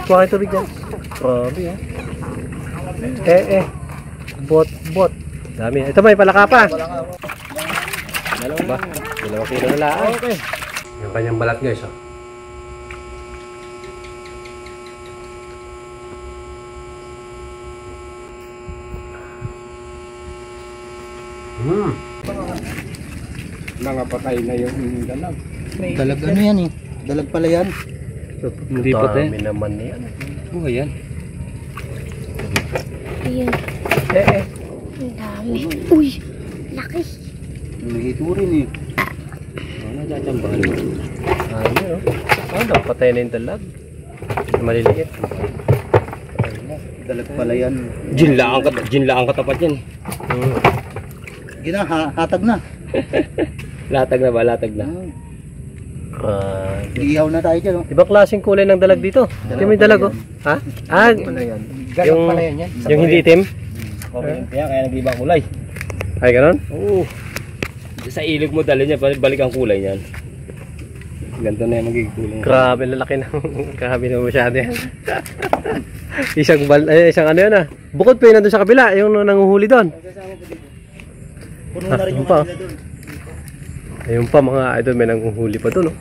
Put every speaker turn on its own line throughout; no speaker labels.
kuha kayo tubig dyan. Grabe bot. Dami. Ito may palaka pa. Ba? 2 kilo na lang. Okay. Yung kanyang balat guys.
Mga patay na yung dalag.
Dalag ano yan eh? Dalag pala yan.
Hindi patay. Dami naman yan.
Oh, ayan.
Ayan. Ang dami. Uy, laki.
Nahito rin eh.
Ano dyan mo? Ano? Patay na yung dalag. Maliliit.
Dalag pala yan.
Ginlaang katapat yan.
Hatag na.
Latag na ba? Latag na.
Iihaw na tayo dyan.
Ibang klaseng kulay ng dalag dito. Ito may dalag Ha? Yung hindi itim?
Kaya nag-ibang kulay.
Ay, ganon?
Oo. Sa ilog mo dali niya, balik ang kulay niyan. Ganito na yung magiging kulay.
Grabe, lalaki na. Grabe na masyado yan. Isang ano yan Bukod pa yun nandun sa kabila, yung nanguhuli doon.
Puno na rin yung
pa.
kanila doon.
Ayun pa mga idol, may nanguhuli pa doon.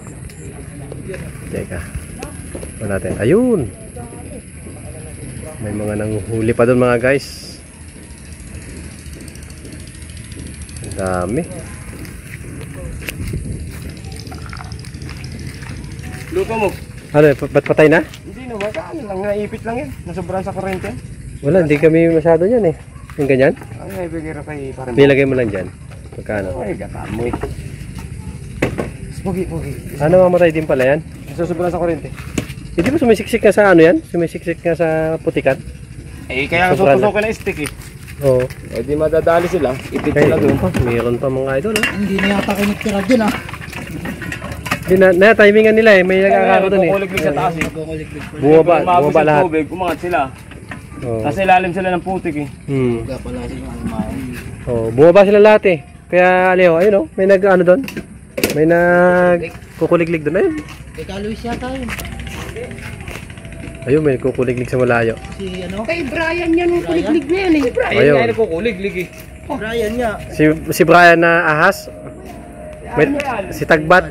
Teka. Ano natin? Ayun. May mga nanguhuli pa doon mga guys. Ang dami.
Lupa mo.
Ano, ba't patay na?
Hindi naman, ano lang, naipit lang yan. Nasobrang sa kurente.
Wala, hindi kami masyado yan Yung ganyan?
Ay, naibigay rin kay parang.
Nilagay mo lang dyan. Pagkano?
Ay, gataan mo Pugi.
Ano, mamatay din pala yan?
Nasobrang sa kurente.
Hindi ba sumisiksik nga sa ano yan? Sumisiksik nga sa putikan?
Eh, kaya nga sutusokin na stick
Oo.
Eh, di madadali sila. Ipit sila doon.
Mayroon pa mga idol
Hindi na yata kayo nagtira dyan
timingan nila may nagkakaro doon
Kukuliglig sa taas
Bumaba lahat.
Tubig, umangat sila.
Oo.
Kasi ilalim sila ng putik
Huwag pala siya
Bumaba sila lahat Kaya Leo, ayun may nag-ano doon. May kukuliglig doon ayun.
Kay Luis yata yun.
Ayun, may kukuliglig sa malayo.
Si ano?
Kay Brian yan yung kuliglig na yan
Brian nga yung kukuliglig
Brian nga.
Si Brian na ahas. Si Tagbat.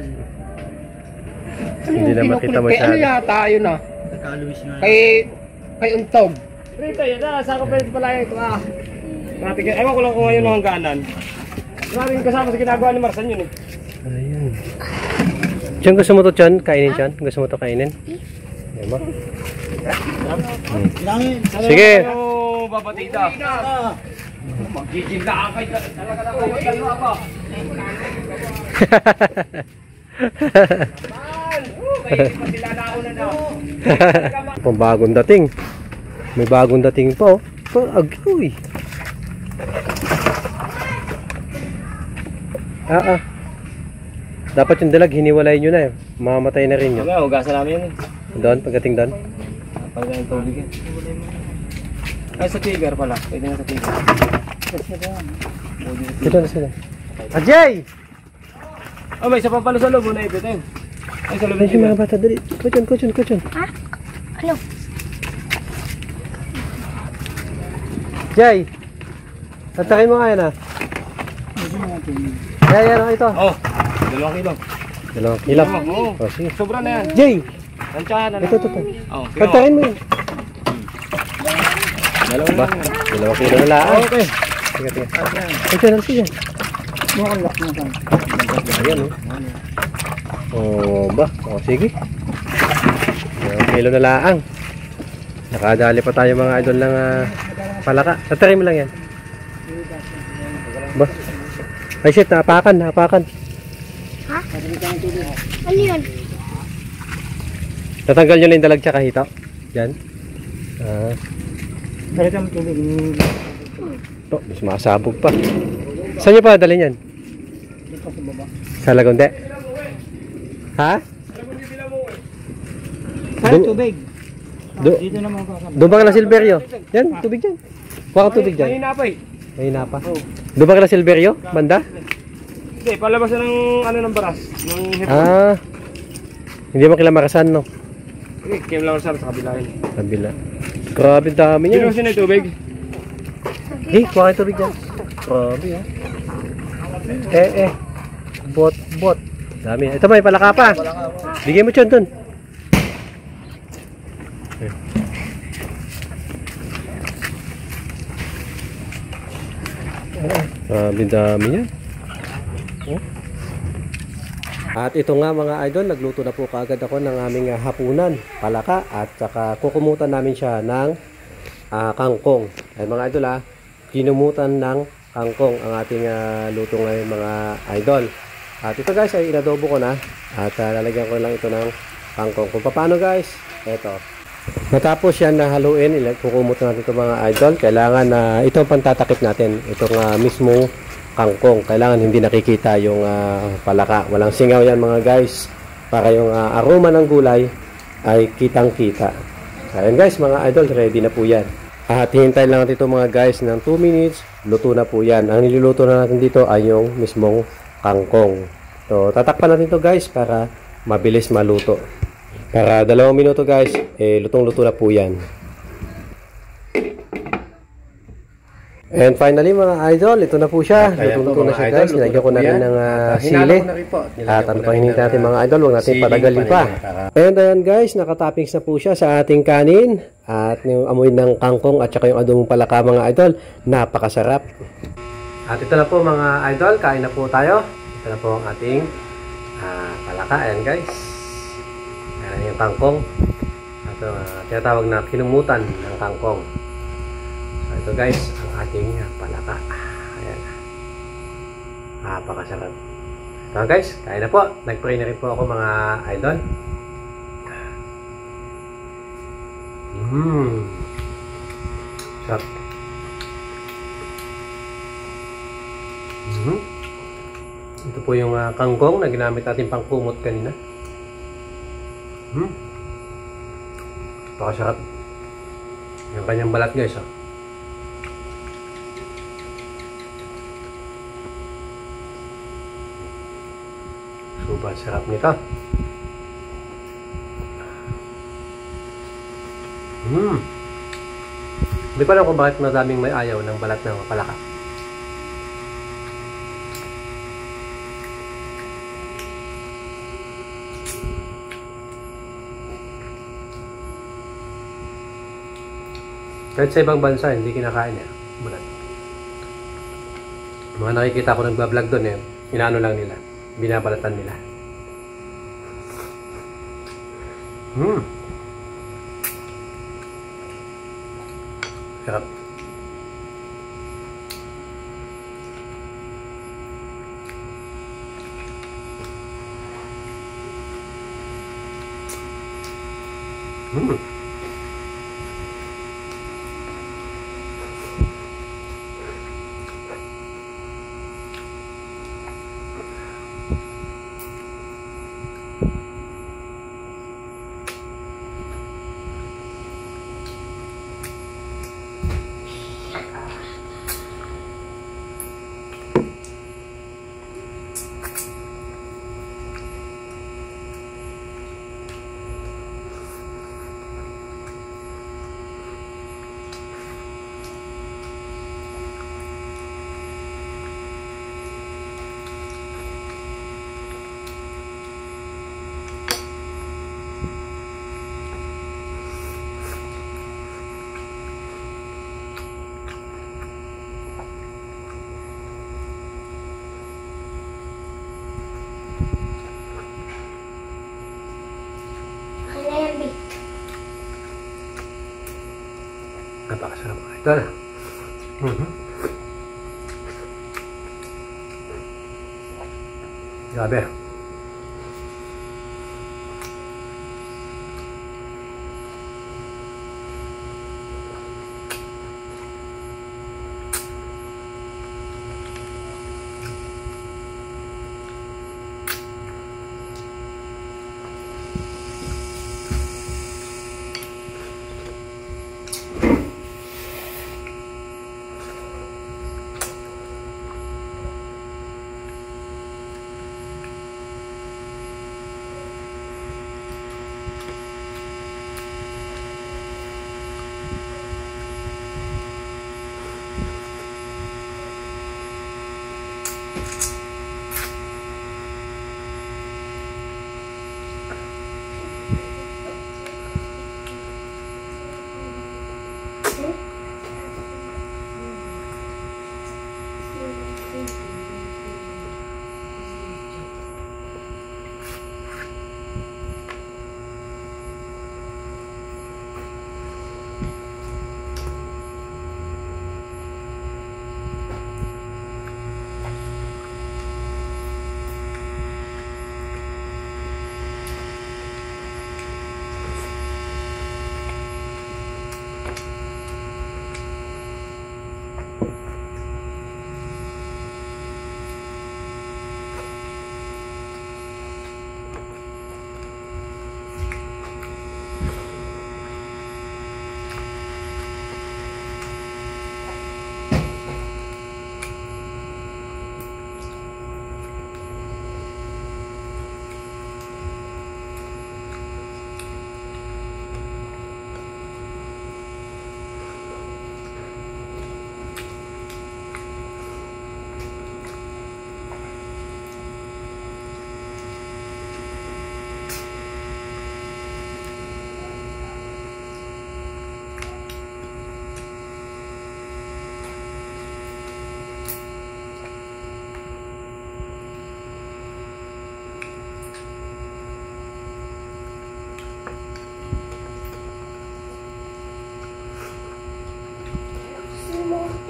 Hindi na makita masyado.
Ano yata yun
Kay Luis nga.
Kay Untog. Rito yun saan ko pwede pala ito ewan ko lang kung ngayon ang hangganan. Maraming kasama sa ginagawa ni Marsan yun
Ayun. Diyan gusto mo to Chan? Kainin Chan? Gusto mo to kainin? Ayun ba? Sige.
Babatida. Magjijilaan kayo talaga na kayo. Dalawa pa.
Pambagong dating. May bagong dating pa Agoy. Dapat yung dalag hiniwalay nyo na Mamamatay na rin yun.
Hugasan namin yun
Doon, pagdating doon.
Pagdating tubig yan. Ay sa tiger pala. Pwede nga sa tiger.
Dito na sila. Ajay!
May isa pa pala sa loob na ipitin. Ay sa loob
Ay, yung mga bata, dali. Kuchon.
Ha? Ano?
Jay! Tatakin mo nga yan Yan, ito.
2 kilo.
2 kilo. Sige.
Sobra na yan.
Jay!
Tansyahan na.
Ito. Tatakin mo yun. Ba? 2 kilo na lang.
Okay.
Sige. Sige.
Mukhang lock na saan.
Ayan ba? Sige. 2 kilo na lang. Nakadali pa tayo mga idol ng palaka. Tatakin mo lang yan. Ba? Ay shit, napakan.
Ha? Ano yun?
Tatanggal nyo lang yung dalag tsaka hito. Yan.
Talaga mo tubig.
Mas makasabog pa. Saan nyo pa dalhin yan?
Dito sa baba.
Sa Lagonde? Ha?
Saan tubig?
Do
Dito naman pa sa
doon ba ka na Silverio? Yan, tubig dyan. Kuha ka tubig dyan. Mahina pa. Doon ba ka na Silverio? Banda?
Hindi, palabas na ng baras.
Hindi mo kila makasan, no?
Kim lang sa kabila yun.
Kabila. Grabe dami niya.
Binusin na yung tubig.
Kuha kayo tubig dyan. Grabe Bot. Dami. Ito may palaka pa. Bigyan mo dyan dun. Grabe dami niya. At ito nga mga idol, nagluto na po kaagad ako ng aming hapunan, palaka, at saka kukumutan namin siya ng kangkong. Ay mga idol kinumutan ng kangkong ang ating luto ngayon mga idol. At ito guys ay inadobo ko na at lalagyan ko lang ito ng kangkong. Kung paano guys, ito. Matapos yan na haluin, kukumutan natin ito mga idol. Kailangan ito ang pantatakip natin, itong mismo kangkong. Kailangan hindi nakikita yung palaka. Walang singaw yan mga guys. Para yung aroma ng gulay ay kitang-kita. Ayan guys, mga idol, ready na po yan. At hintay lang natin ito mga guys ng 2 minutes. Luto na po yan. Ang niluluto na natin dito ay yung mismong kangkong. So, tatakpan natin ito guys para mabilis maluto. Para 2 minuto guys, lutong-luto na po yan. And finally mga idol, ito na po siya. Luto na siya guys. Nilagyan ko na rin ng sili. At ano pang hinihintay natin mga idol, huwag natin patagalin pa. And ayan guys, nakatoppings na po siya sa ating kanin. At yung amoy ng kangkong at saka yung adobong palaka mga idol, napakasarap. At ito na po mga idol, kain na po tayo. Ito na po ang ating palaka. Ayan guys. Ayan yung kangkong. At tinatawag na kinumutan ng kangkong. So ito guys, ating palaka. Ayan. Napakasarap. So guys, kain na po. Nag-pray na rin po ako mga idol. Sarap. Ito po yung kangkong na ginamit natin pang kumot kanina. Napakasarap. Yung kanyang balat guys. Super sarap nito. Hindi pa alam kung bakit madaming may ayaw ng balat ng palaka. Kahit sa ibang bansa, hindi kinakain balat. Mga nakikita ko nagbablog doon inaano lang nila. Binabalatan nila. Sarap. Napakasarap. Ito na. Grabe.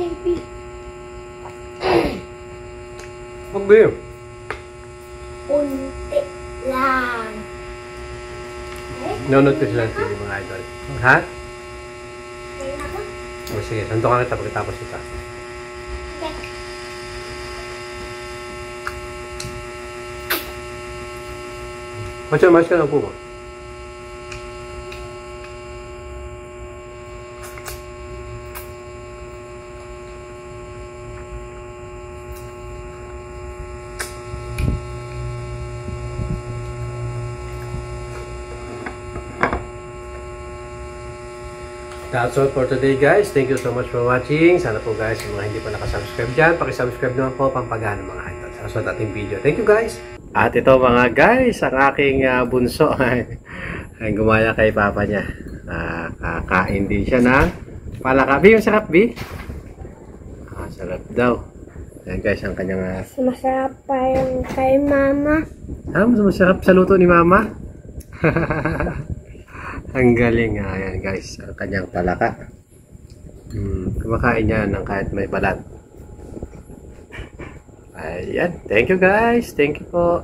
baby.
Mag-beer.
Unti lang.
No-notice lang TV mga idol. Ha?
Kaya na ba?
O sige, santo ka kita pagkatapos ito.
Okay.
Macho, mas ka lang po mo. That's all for today guys. Thank you so much for watching. Sana po guys, yung mga hindi pa nakasubscribe dyan, pakisubscribe naman po pampagana mga idol sa susunod ating video. Thank you guys. At ito mga guys, ang aking bunso ay gumaya kay papa niya. Kakain din siya ng palaka. Bi, yung sarap Bi? Sarap daw. Ayan guys, ang kanyang...
Masarap pa yung kay mama.
Mas masarap sa luto ni mama? Ang galing. Ayan guys, ang kanyang palaka. Kumakain niya ng kahit may balat. Ayan. Thank you guys. Thank you po.